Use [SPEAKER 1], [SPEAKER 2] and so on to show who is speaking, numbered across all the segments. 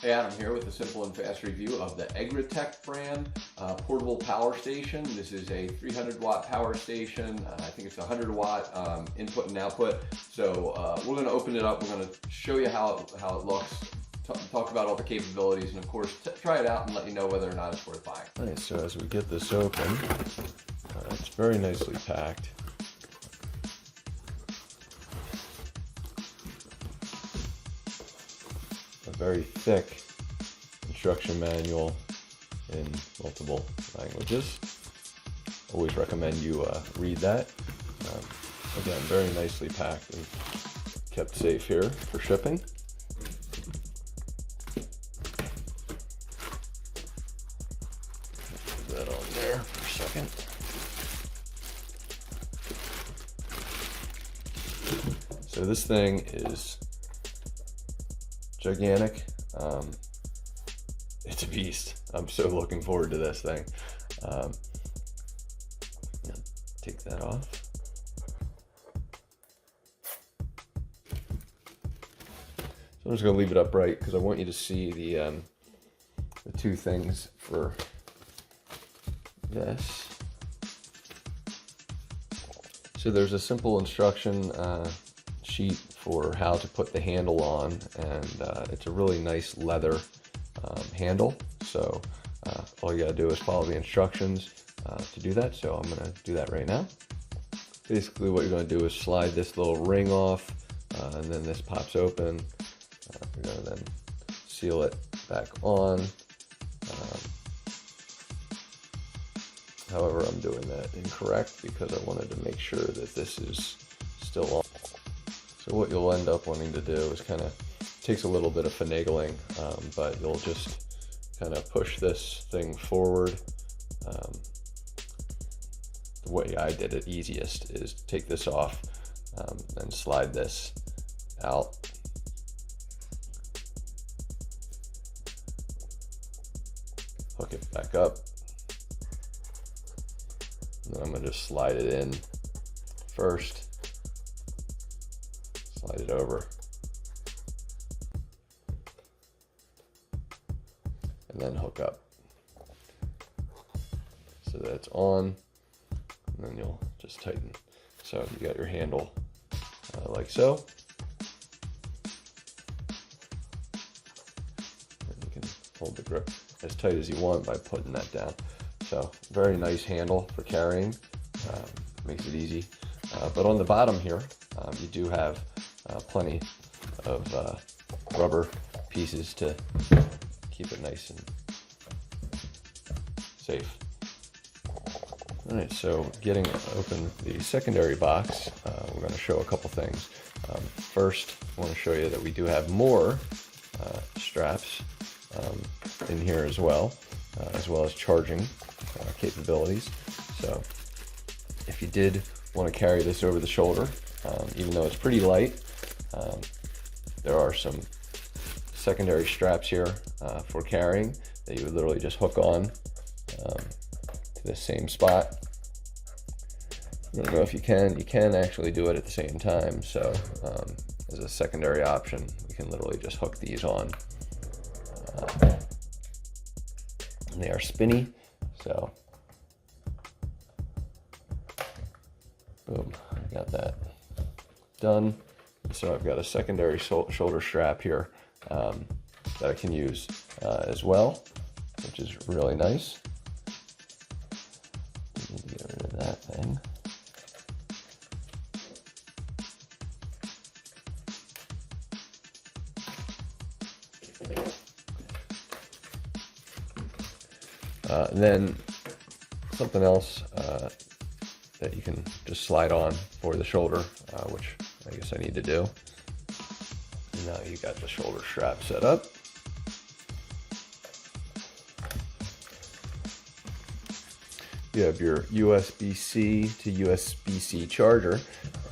[SPEAKER 1] Hey, Adam here with a simple and fast review of the Egratech brand portable power station. This is a 300 watt power station. I think it's 100 watt input and output. So we're going to open it up. We're going to show you how it looks, talk about all the capabilities, and of course try it out and let you know whether or not it's worth buying.
[SPEAKER 2] All right, so as we get this open, it's very nicely packed. A very thick instruction manual in multiple languages. Always recommend you read that. Again, very nicely packed and kept safe here for shipping. Put that on there for a second. So this thing is gigantic. It's a beast. I'm so looking forward to this thing. Take that off. So I'm just going to leave it upright because I want you to see the two things for this. So there's a simple instruction sheet for how to put the handle on, and it's a really nice leather handle. So all you gotta do is follow the instructions to do that. So I'm gonna do that right now. Basically what you're gonna do is slide this little ring off, and then this pops open. You're gonna then seal it back on. However, I'm doing that incorrect because I wanted to make sure that this is still on. So what you'll end up wanting to do is kind of, takes a little bit of finagling, but you'll just kind of push this thing forward. The way I did it easiest is take this off and slide this out. Hook it back up. And then I'm going to just slide it in first. Slide it over. And then hook up. So that it's on. And then you'll just tighten. So you got your handle like so. And you can hold the grip as tight as you want by putting that down. So very nice handle for carrying, makes it easy. But on the bottom here, you do have plenty of rubber pieces to keep it nice and safe. All right, so getting open the secondary box, we're going to show a couple things. First, I want to show you that we do have more straps in here as well as charging capabilities. So if you did want to carry this over the shoulder, even though it's pretty light, there are some secondary straps here for carrying that you would literally just hook on to the same spot. I don't know if you can actually do it at the same time. So as a secondary option, you can literally just hook these on. And they are spinny, so boom, I got that done. So I've got a secondary shoulder strap here that I can use as well, which is really nice. Need to get rid of that thing. And then something else that you can just slide on for the shoulder, which I guess I need to do. Now you got the shoulder strap set up. You have your USB-C to USB-C charger,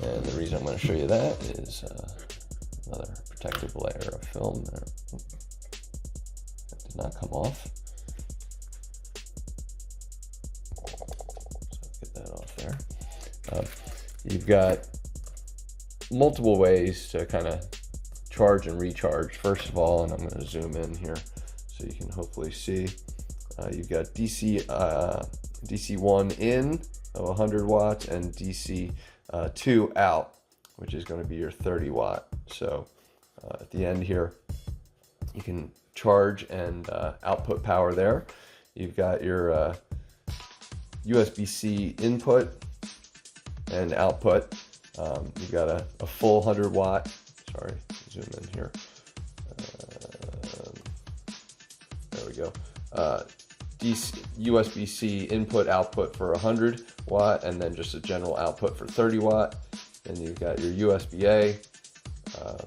[SPEAKER 2] and the reason I'm going to show you that is another protective layer of film there. That did not come off. You've got multiple ways to kind of charge and recharge. First of all, and I'm going to zoom in here so you can hopefully see, you've got DC1 in of 100 watts and DC2 out, which is going to be your 30 watt. So at the end here, you can charge and output power there. You've got your USB-C input and output. You've got a full 100 watt, sorry, zoom in here. There we go. USB-C input output for 100 watt, and then just a general output for 30 watt. Then you've got your USB-A. Sorry,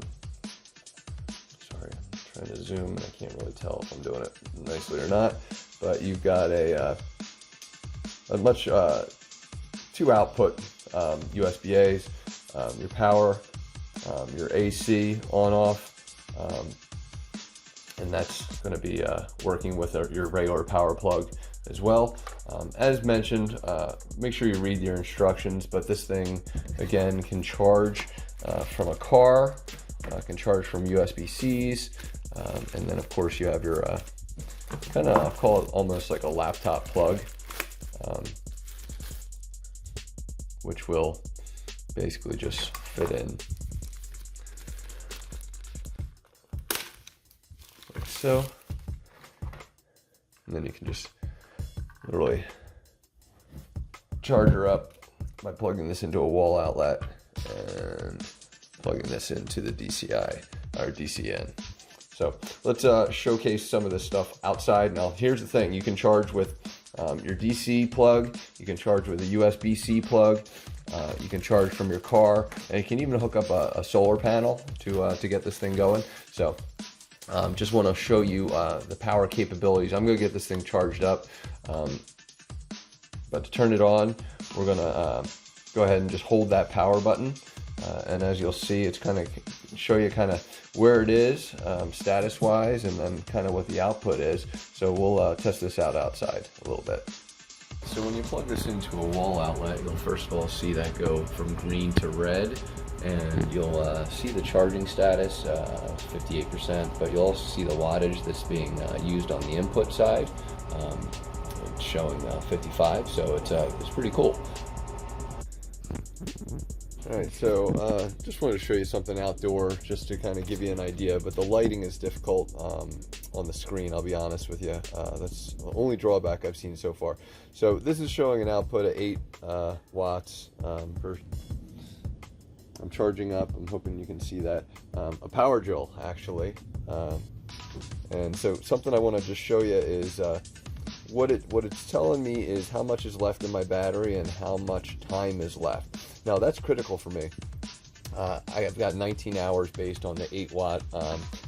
[SPEAKER 2] I'm trying to zoom and I can't really tell if I'm doing it nicely or not. But you've got two output USB-As, your power, your AC on off, and that's going to be working with your regular power plug as well. As mentioned, make sure you read your instructions, but this thing again can charge from a car, can charge from USB-Cs, and then of course you have your kind of, I'll call it almost like a laptop plug, which will basically just fit in like so, and then you can just literally charge her up by plugging this into a wall outlet and plugging this into the DCI or DCN. So let's showcase some of this stuff outside. Now here's the thing, you can charge with your DC plug, you can charge with a USB-C plug, you can charge from your car, and you can even hook up a solar panel to get this thing going. So just want to show you the power capabilities. I'm going to get this thing charged up, but to turn it on, we're going to go ahead and just hold that power button, and as you'll see, it's kind of show you kind of where it is status wise, and then kind of what the output is. So we'll test this out outside a little bit. So when you plug this into a wall outlet, you'll first of all see that go from green to red, and you'll see the charging status, 58%, but you'll also see the wattage that's being used on the input side. It's showing 55, so it's pretty cool. Alright, so just wanted to show you something outdoor just to kind of give you an idea, but the lighting is difficult on the screen, I'll be honest with you. That's the only drawback I've seen so far. So this is showing an output of 8 watts. I'm charging up, I'm hoping you can see that. A power drill, actually. And so something I want to just show you is what it's telling me is how much is left in my battery and how much time is left. Now that's critical for me. I've got 19 hours based on the 8 watt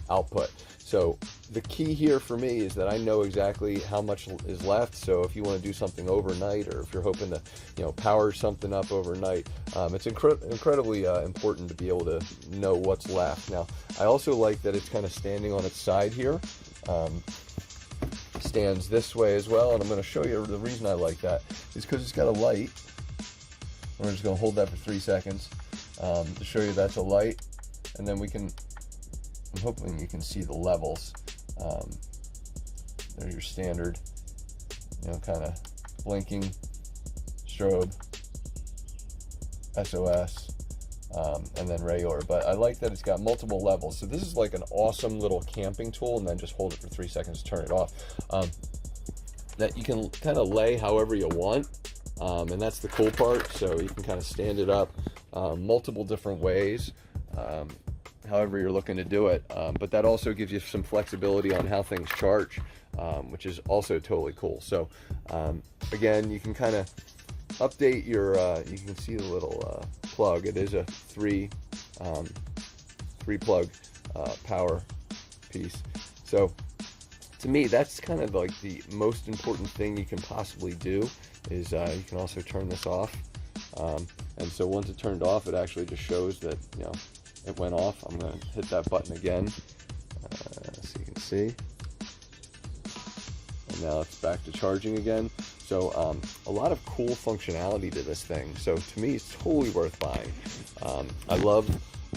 [SPEAKER 2] output. So the key here for me is that I know exactly how much is left. So if you want to do something overnight, or if you're hoping to power something up overnight, it's incredibly important to be able to know what's left. Now I also like that it's kind of standing on its side here. Stands this way as well, and I'm going to show you the reason I like that is because it's got a light. We're just going to hold that for 3 seconds to show you that's a light, and then I'm hoping you can see the levels. They're your standard, kind of blinking, strobe, SOS, and then regular. But I like that it's got multiple levels. So this is like an awesome little camping tool, and then just hold it for 3 seconds to turn it off. That you can kind of lay however you want. And that's the cool part. So you can kind of stand it up multiple different ways, however you're looking to do it. But that also gives you some flexibility on how things charge, which is also totally cool. So again, you can kind of update your, you can see the little plug. It is a three plug power piece. So to me, that's kind of like the most important thing you can possibly do is you can also turn this off. And so once it's turned off, it actually just shows that, it went off. I'm going to hit that button again so you can see. And now it's back to charging again. So a lot of cool functionality to this thing. So to me, it's totally worth buying. I love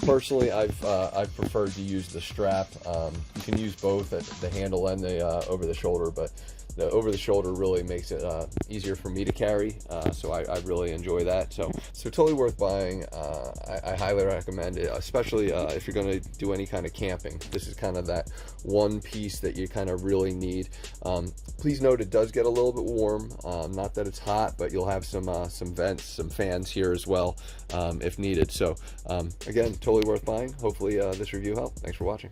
[SPEAKER 2] Personally, I've preferred to use the strap. You can use both at the handle and the over the shoulder, but the over the shoulder really makes it easier for me to carry, so I really enjoy that. So totally worth buying. I highly recommend it, especially if you're going to do any kind of camping. This is kind of that one piece that you kind of really need. Please note it does get a little bit warm. Not that it's hot, but you'll have some vents, some fans here as well if needed. So again, totally worth buying. Hopefully this review helped. Thanks for watching.